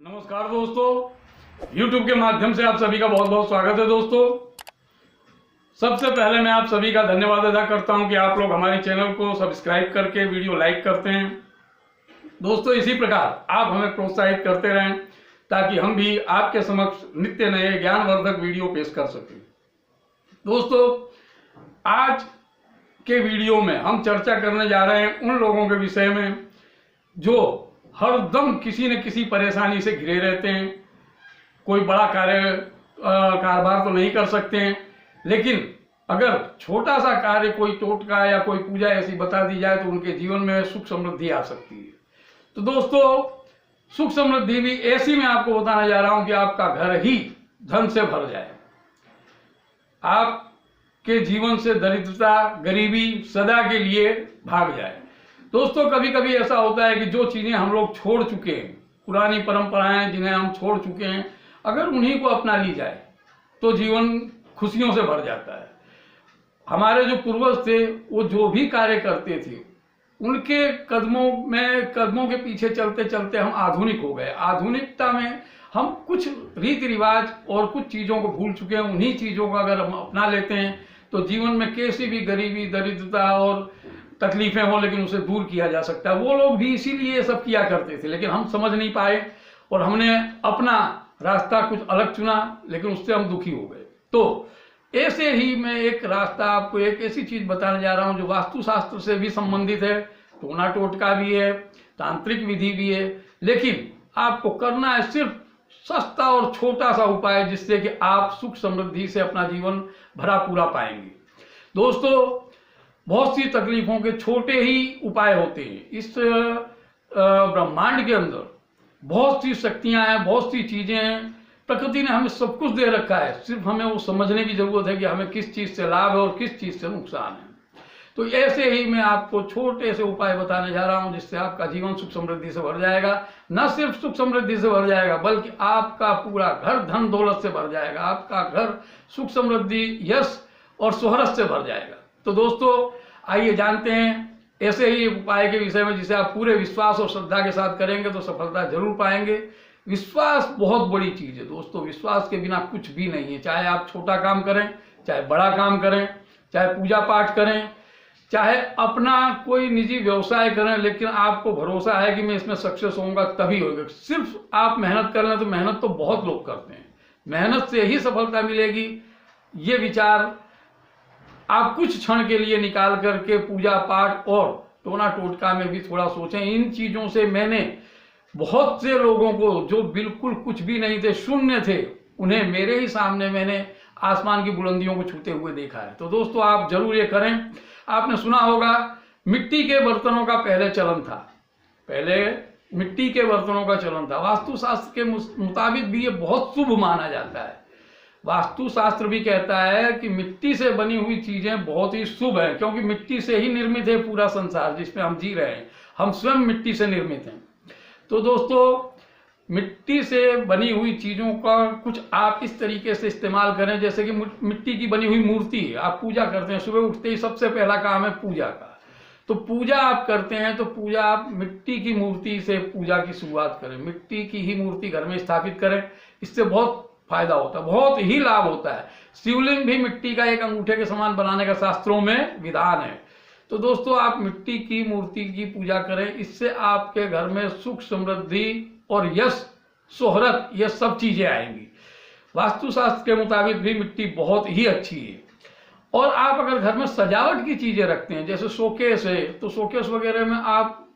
नमस्कार दोस्तों, YouTube के माध्यम से आप सभी का बहुत बहुत स्वागत है। दोस्तों, सबसे पहले मैं आप सभी का धन्यवाद अदा करता हूं कि आप लोग हमारे चैनल को सब्सक्राइब करके वीडियो लाइक करते हैं। दोस्तों, इसी प्रकार आप हमें प्रोत्साहित करते रहें ताकि हम भी आपके समक्ष नित्य नए ज्ञानवर्धक वीडियो पेश कर सकें। दोस्तों, आज के वीडियो में हम चर्चा करने जा रहे हैं उन लोगों के विषय में जो हरदम किसी न किसी परेशानी से घिरे रहते हैं। कोई बड़ा कारोबार तो नहीं कर सकते हैं, लेकिन अगर छोटा सा कार्य, कोई टोटका या कोई पूजा ऐसी बता दी जाए तो उनके जीवन में सुख समृद्धि आ सकती है। तो दोस्तों, सुख समृद्धि भी ऐसी मैं आपको बताने जा रहा हूं कि आपका घर ही धन से भर जाए, आपके जीवन से दरिद्रता, गरीबी सदा के लिए भाग जाए। दोस्तों, कभी कभी ऐसा होता है कि जो चीजें हम लोग छोड़ चुके हैं, पुरानी परंपराएं जिन्हें हम छोड़ चुके हैं, अगर उन्हीं को अपना ली जाए तो जीवन खुशियों से भर जाता है। हमारे जो पूर्वज थे वो जो भी कार्य करते थे, उनके कदमों के पीछे चलते चलते हम आधुनिक हो गए। आधुनिकता में हम कुछ रीति रिवाज और कुछ चीजों को भूल चुके हैं। उन्हीं चीजों को अगर हम अपना लेते हैं तो जीवन में कैसी भी गरीबी, दरिद्रता और तकलीफें हो, लेकिन उसे दूर किया जा सकता है। वो लोग भी इसीलिए ये सब किया करते थे, लेकिन हम समझ नहीं पाए और हमने अपना रास्ता कुछ अलग चुना, लेकिन उससे हम दुखी हो गए। तो ऐसे ही मैं एक रास्ता, आपको एक ऐसी चीज बताने जा रहा हूं जो वास्तुशास्त्र से भी संबंधित है, टोना टोटका भी है, तांत्रिक विधि भी है, लेकिन आपको करना है सिर्फ सस्ता और छोटा सा उपाय, जिससे कि आप सुख समृद्धि से अपना जीवन भरा पूरा पाएंगे। दोस्तों, बहुत सी तकलीफों के छोटे ही उपाय होते हैं। इस ब्रह्मांड के अंदर बहुत सी शक्तियां हैं, बहुत सी चीजें हैं। प्रकृति ने हमें सब कुछ दे रखा है, सिर्फ हमें वो समझने की जरूरत है कि हमें किस चीज से लाभ है और किस चीज से नुकसान है। तो ऐसे ही मैं आपको छोटे से उपाय बताने जा रहा हूं जिससे आपका जीवन सुख समृद्धि से भर जाएगा। न सिर्फ सुख समृद्धि से भर जाएगा, बल्कि आपका पूरा घर धन दौलत से भर जाएगा। आपका घर सुख समृद्धि, यश और शोहरत से भर जाएगा। तो दोस्तों, आइए जानते हैं ऐसे ही उपाय के विषय में, जिसे आप पूरे विश्वास और श्रद्धा के साथ करेंगे तो सफलता जरूर पाएंगे। विश्वास बहुत बड़ी चीज है दोस्तों। विश्वास के बिना कुछ भी नहीं है। चाहे आप छोटा काम करें, चाहे बड़ा काम करें, चाहे पूजा पाठ करें, चाहे अपना कोई निजी व्यवसाय करें, लेकिन आपको भरोसा है कि मैं इसमें सक्सेस होऊंगा तभी होगा। सिर्फ आप मेहनत कर लें तो मेहनत तो बहुत लोग करते हैं, मेहनत से ही सफलता मिलेगी। ये विचार आप कुछ क्षण के लिए निकाल करके पूजा पाठ और टोना टोटका में भी थोड़ा सोचें। इन चीजों से मैंने बहुत से लोगों को, जो बिल्कुल कुछ भी नहीं थे, शून्य थे, उन्हें मेरे ही सामने मैंने आसमान की बुलंदियों को छूते हुए देखा है। तो दोस्तों, आप जरूर ये करें। आपने सुना होगा मिट्टी के बर्तनों का पहले चलन था। पहले मिट्टी के बर्तनों का चलन था। वास्तुशास्त्र के मुताबिक भी ये बहुत शुभ माना जाता है। वास्तुशास्त्र भी कहता है कि मिट्टी से बनी हुई चीजें बहुत ही शुभ है, क्योंकि मिट्टी से ही निर्मित है पूरा संसार जिसमें हम जी रहे हैं। हम स्वयं मिट्टी से निर्मित हैं। तो दोस्तों, मिट्टी से बनी हुई चीजों का कुछ आप इस तरीके से इस्तेमाल करें, जैसे कि मिट्टी की बनी हुई मूर्ति है। आप पूजा करते हैं, सुबह उठते ही सबसे पहला काम है पूजा का। तो पूजा आप करते हैं तो पूजा आप मिट्टी की मूर्ति से पूजा की शुरुआत करें। मिट्टी की ही मूर्ति घर में स्थापित करें। इससे बहुत फायदा होता है, बहुत ही लाभ होता है। शिवलिंग भी मिट्टी का एक अंगूठे के समान बनाने का शास्त्रों में विधान है। तो दोस्तों, आप मिट्टी की मूर्ति की पूजा करें। इससे आपके घर में सुख समृद्धि और यश शोहरत, ये सब चीजें आएंगी। वास्तुशास्त्र के मुताबिक भी मिट्टी बहुत ही अच्छी है। और आप अगर घर में सजावट की चीजें रखते हैं, जैसे शोकेस है, तो शोकेस वगैरह में आप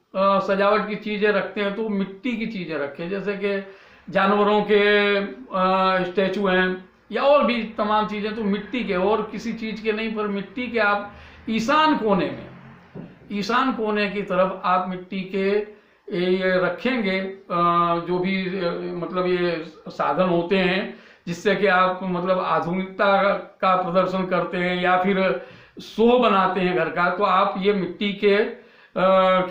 सजावट की चीजें रखते हैं तो मिट्टी की चीजें रखें, जैसे कि जानवरों के स्टैचू हैं या और भी तमाम चीजें, तो मिट्टी के और किसी चीज के नहीं, पर मिट्टी के आप ईशान कोने की तरफ आप मिट्टी के ये रखेंगे। जो भी मतलब ये साधन होते हैं जिससे कि आप मतलब आधुनिकता का प्रदर्शन करते हैं या फिर शो बनाते हैं घर का, तो आप ये मिट्टी के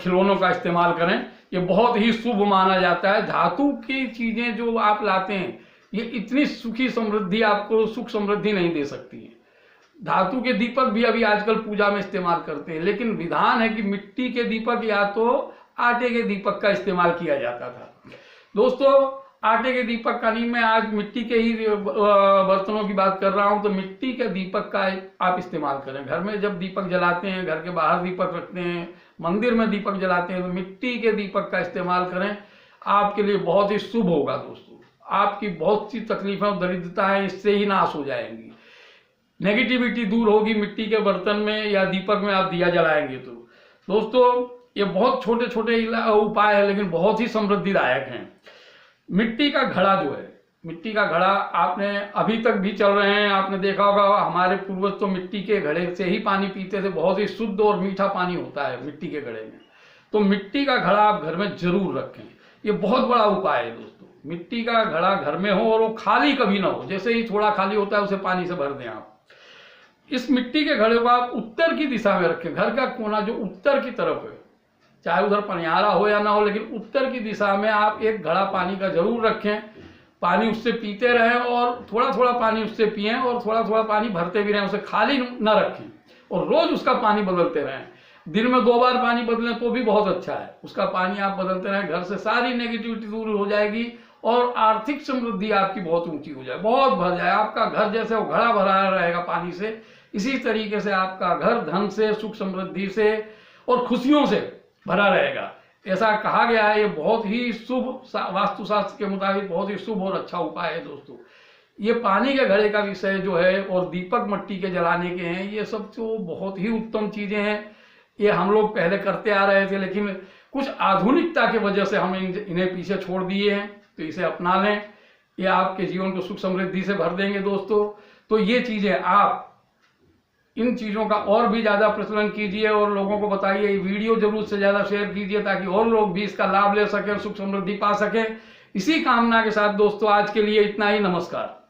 खिलौनों का इस्तेमाल करें। ये बहुत ही शुभ माना जाता है। धातु की चीजें जो आप लाते हैं, ये इतनी सुखी समृद्धि, आपको सुख समृद्धि नहीं दे सकती है। धातु के दीपक भी अभी आजकल पूजा में इस्तेमाल करते हैं, लेकिन विधान है कि मिट्टी के दीपक या तो आटे के दीपक का इस्तेमाल किया जाता था। दोस्तों, आटे के दीपक का नहीं, मैं आज मिट्टी के ही बर्तनों की बात कर रहा हूं। तो मिट्टी के दीपक का आप इस्तेमाल करें। घर में जब दीपक जलाते हैं, घर के बाहर दीपक रखते हैं, मंदिर में दीपक जलाते हैं, तो मिट्टी के दीपक का इस्तेमाल करें। आपके लिए बहुत ही शुभ होगा दोस्तों। आपकी बहुत सी तकलीफें और दरिद्रताएं इससे ही नाश हो जाएंगी। नेगेटिविटी दूर होगी मिट्टी के बर्तन में या दीपक में आप दिया जलाएंगे तो। दोस्तों ये बहुत छोटे छोटे उपाय है, लेकिन बहुत ही समृद्धिदायक हैं। मिट्टी का घड़ा जो है, मिट्टी का घड़ा आपने अभी तक भी चल रहे हैं। आपने देखा होगा हमारे पूर्वज तो मिट्टी के घड़े से ही पानी पीते थे। बहुत ही शुद्ध और मीठा पानी होता है मिट्टी के घड़े में। तो मिट्टी का घड़ा आप घर में जरूर रखें। ये बहुत बड़ा उपाय है दोस्तों। मिट्टी का घड़ा घर में हो और वो खाली कभी ना हो। जैसे ही थोड़ा खाली होता है उसे पानी से भर दें आप। इस मिट्टी के घड़े को आप उत्तर की दिशा में रखें। घर का कोना जो उत्तर की तरफ है, चाहे उधर पनियारा हो या ना हो, लेकिन उत्तर की दिशा में आप एक घड़ा पानी का जरूर रखें। पानी उससे पीते रहें और थोड़ा थोड़ा पानी उससे पिएं और थोड़ा थोड़ा पानी भरते भी रहें। उसे खाली ना रखें और रोज उसका पानी बदलते रहें। दिन में 2 बार पानी बदलें तो भी बहुत अच्छा है। उसका पानी आप बदलते रहें, घर से सारी नेगेटिविटी दूर हो जाएगी और आर्थिक समृद्धि आपकी बहुत ऊंची हो जाए, बहुत भर जाए। आपका घर जैसे वो घड़ा भरा रहेगा पानी से, इसी तरीके से आपका घर धन से, सुख समृद्धि से और खुशियों से भरा रहेगा। ऐसा कहा गया है। ये बहुत ही शुभ, वास्तुशास्त्र के मुताबिक बहुत ही शुभ और अच्छा उपाय है दोस्तों। ये पानी के घड़े का विषय जो है और दीपक मिट्टी के जलाने के हैं, ये सब तो बहुत ही उत्तम चीजें हैं। ये हम लोग पहले करते आ रहे थे, लेकिन कुछ आधुनिकता की वजह से हम इन्हें पीछे छोड़ दिए हैं। तो इसे अपना लें, ये आपके जीवन को सुख समृद्धि से भर देंगे दोस्तों। तो ये चीजें आप इन चीजों का और भी ज्यादा प्रचलन कीजिए और लोगों को बताइए। ये वीडियो जरूर से ज्यादा शेयर कीजिए ताकि और लोग भी इसका लाभ ले सकें, सुख समृद्धि पा सकें। इसी कामना के साथ दोस्तों आज के लिए इतना ही। नमस्कार।